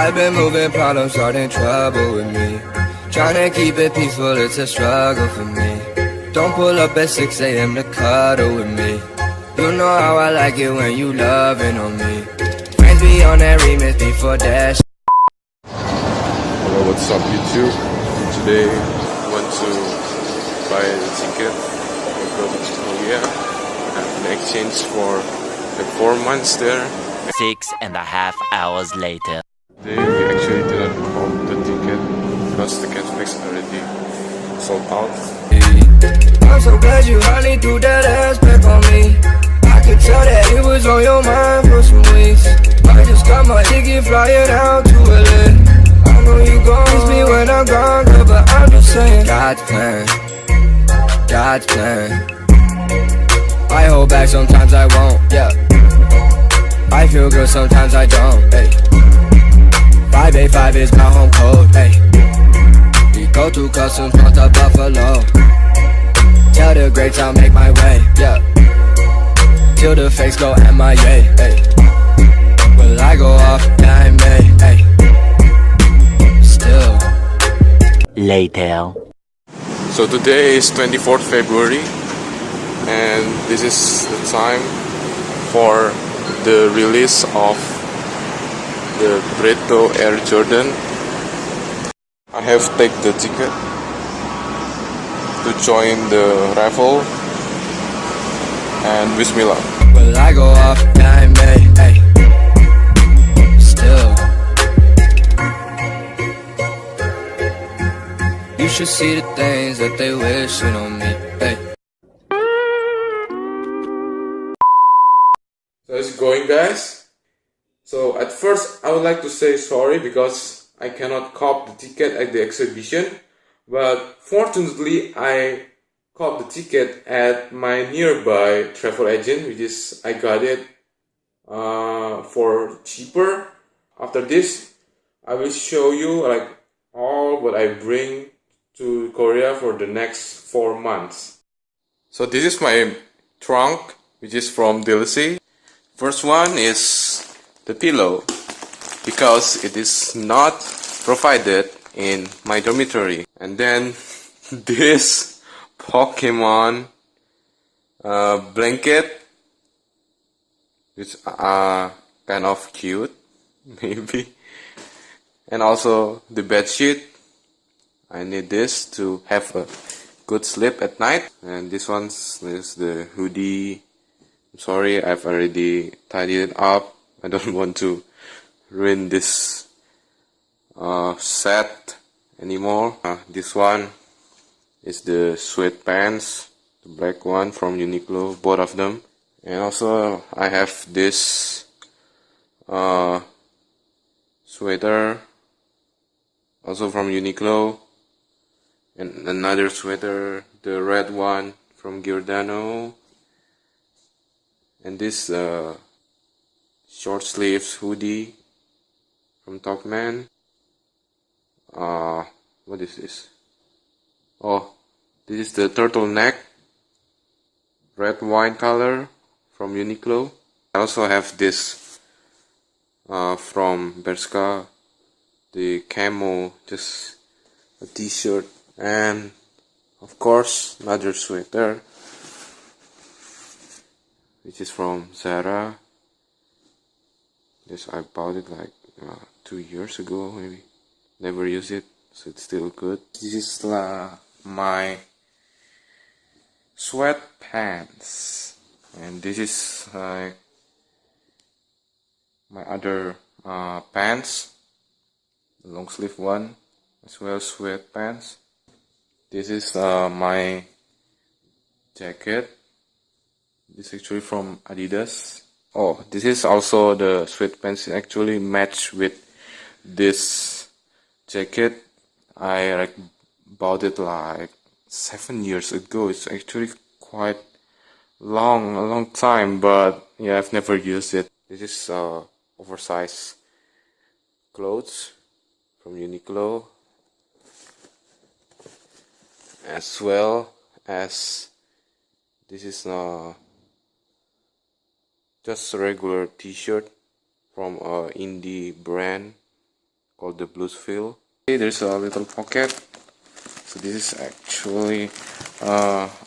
I've been moving problems, starting trouble with me. Trying to keep it peaceful, it's a struggle for me. Don't pull up at 6 a.m. to cuddle with me. You know how I like it when you loving on me. Friends be on that remix before that. Hello, what's up YouTube? Today I want to buy a ticket to go to Korea. I have an exchange for the 4 months there. 6.5 hours later. Today we actually didn't book the ticket because the Netflix already sold out. I'm so glad you hardly threw that ass back on me. I could tell that it was on your mind for some weeks. I just got my ticket flying out to LA. I know you gon' miss me when I'm gone, girl, but I'm just saying God's plan, God's plan. I hold back, sometimes I won't, yeah. I feel good, sometimes I don't, ayy. 585 is my home code, ayy. We go to customs, north of Buffalo. Tell the greats I'll make my way, yeah. Till the fakes go MIA, ayy. Will I go off? Yeah, I may, ayy. Still. Later. So today is 24th February and this is the time for the release of the Bred Air Jordan. I have taken the ticket to join the raffle and wish me luck. Will I go off? Yeah, I may, ayy. Still. You should see the things that they wishing on me, ayy. So it's going, guys. So at first I would like to say sorry because I cannot cop the ticket at the exhibition, but fortunately I cop the ticket at my nearby travel agent, which is I got it for cheaper. After this I will show you like all what I bring to Korea for the next 4 months. So this is my trunk, which is from DLC. First one is the pillow, because it is not provided in my dormitory. And then this Pokemon blanket, which are kind of cute, maybe. And also the bed sheet. I need this to have a good sleep at night. And this one is the hoodie. I'm sorry, I've already tidied it up. I don't want to ruin this set anymore. This one is the sweatpants, the black one from Uniqlo, both of them. And also I have this sweater, also from Uniqlo. And another sweater, the red one from Jordan1. And this short sleeves hoodie from Topman. What is this? Oh, this is the turtleneck, red wine color from Uniqlo. I also have this from Bershka, the camo, just a t-shirt, and of course another sweater, which is from Zara. This I bought it like 2 years ago, maybe. Never use it, so it's still good. This is my sweatpants, and this is my other pants, the long sleeve one, as well as sweatpants. This is my jacket. This is actually from Adidas. Oh, this is also the sweatpants actually match with this jacket. I like bought it like 7 years ago. It's actually quite a long time, but yeah, I've never used it. This is oversized clothes from Uniqlo, as well as this is just a regular t-shirt from a indie brand called the Bluesville. There's a little pocket. So this is actually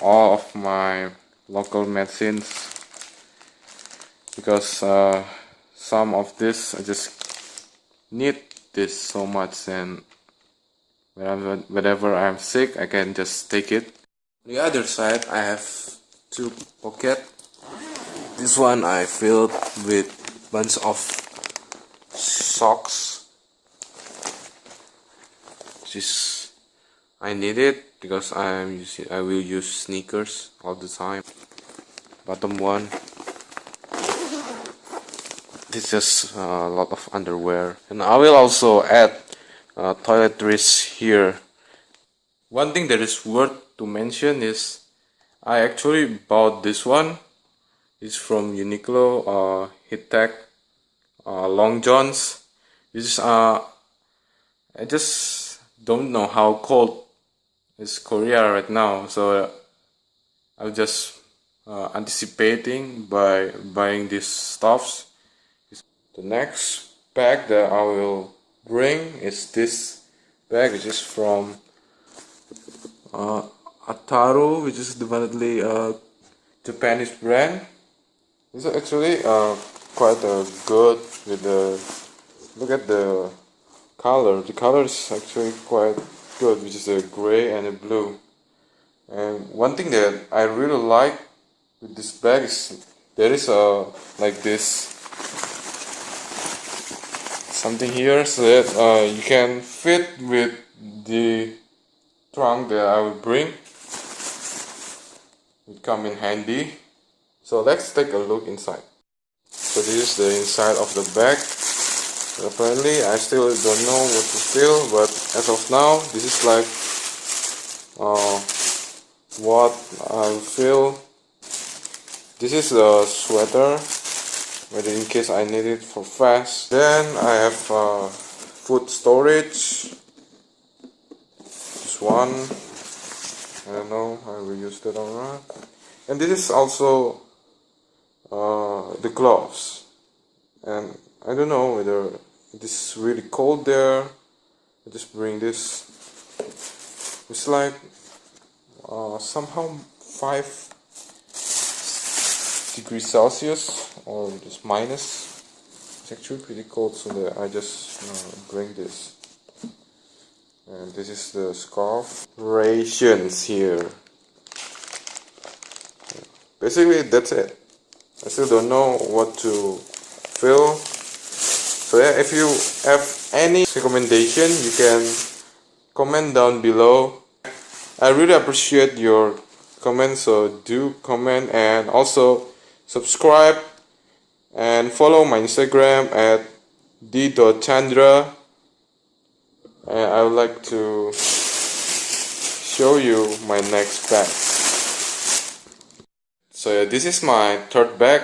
all of my local medicines, because some of this I just need this so much, and whenever I'm sick I can just take it. On the other side I have two pockets. This one I filled with bunch of socks. I need it because I will use sneakers all the time. Bottom one, this is just a lot of underwear, and I will also add toiletries here. One thing that is worth to mention is I actually bought this one. It's from Uniqlo, Heat Tech, Long Johns. This is I just don't know how cold is Korea right now, so I'm just anticipating by buying these stuffs. The next bag that I will bring is this bag, which is from Ataru, which is definitely a Japanese brand. This is actually quite good with the, look at the color. The color is actually quite good, which is a gray and a blue. And one thing that I really like with this bag is there is a like this something here, so that you can fit with the trunk that I will bring. It come in handy. So let's take a look inside. So this is the inside of the bag. Apparently I still don't know what to feel, but as of now this is like what I feel. This is a sweater, whether in case I need it for fast. Then I have food storage. This one, I don't know I will use that or not. And this is also the gloves, and I don't know whether it is really cold there. I just bring this. It's like somehow 5 degrees Celsius, or just minus. It's actually pretty cold, so that I just bring this. And this is the scarf. Rations here. Basically that's it. I still don't know what to fill. So yeah, if you have any recommendation, you can comment down below. I really appreciate your comments, so do comment, and also subscribe and follow my Instagram at d.chandra. And I would like to show you my next bag. So yeah, this is my third bag.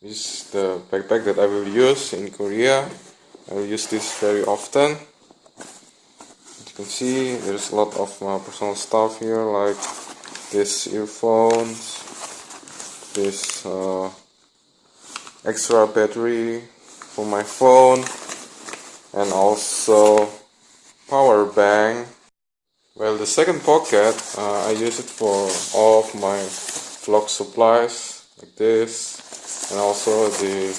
This is the backpack that I will use in Korea. I will use this very often. As you can see, there's a lot of personal stuff here, like this earphones, this extra battery for my phone, and also power bank. Well, the second pocket, I use it for all of my vlog supplies, like this, and also the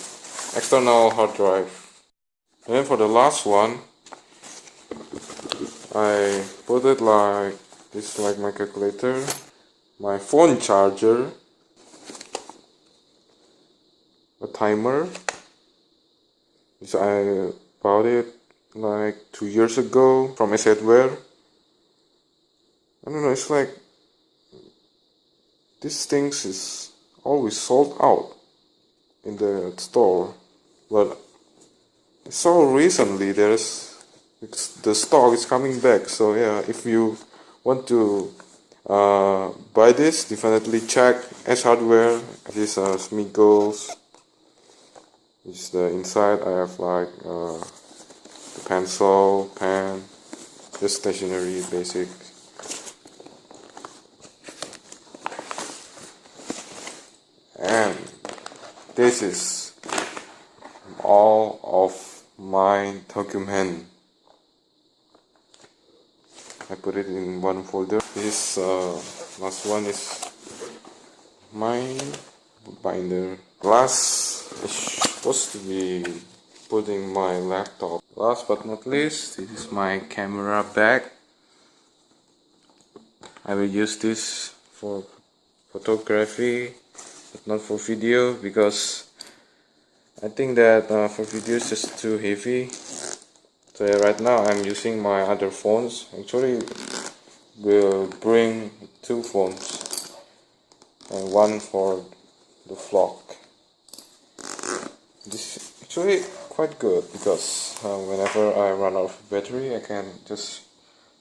external hard drive. And then for the last one, I put it like this, like my calculator, my phone charger, a timer, which I bought it like 2 years ago from Hardware. I don't know, it's like these things is always sold out in the store, but I saw recently the stock is coming back. So yeah, if you want to buy this, definitely check Hardware. These are Smigels. This is the inside. I have like the pencil, pen, just stationery, basic. And this is all of my document. I put it in one folder. This last one is my binder. Last is supposed to be putting my laptop. Last but not least, this is my camera bag. I will use this for photography but not for video, because I think that for video it's just too heavy. So yeah, right now I'm using my other phones. Actually will bring two phones and one for the vlog. This is actually quite good because whenever I run out of battery I can just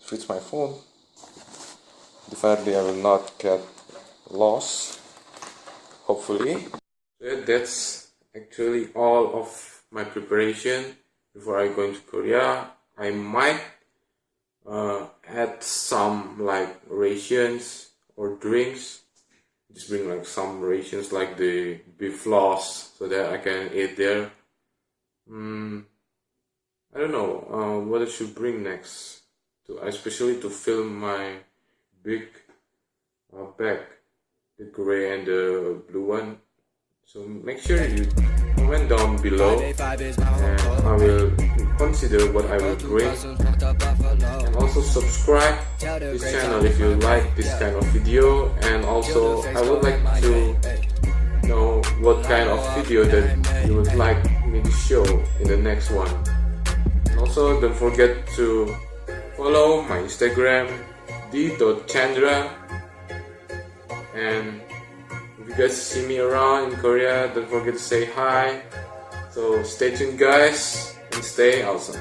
switch my phone. Definitely I will not get lost, hopefully. So that's actually all of my preparation before I go into Korea. I might add some like rations or drinks. Just bring like some rations like the beef floss so that I can eat there. I don't know what I should bring next, especially to film my big bag, the gray and the blue one. So make sure you comment down below and I will consider what I will bring. And also subscribe this channel if you like this kind of video, and also I would like to know what kind of video that you would like me to show in the next one. And also don't forget to follow my Instagram d.chandra, and if you guys see me around in Korea, don't forget to say hi. So stay tuned guys and stay awesome.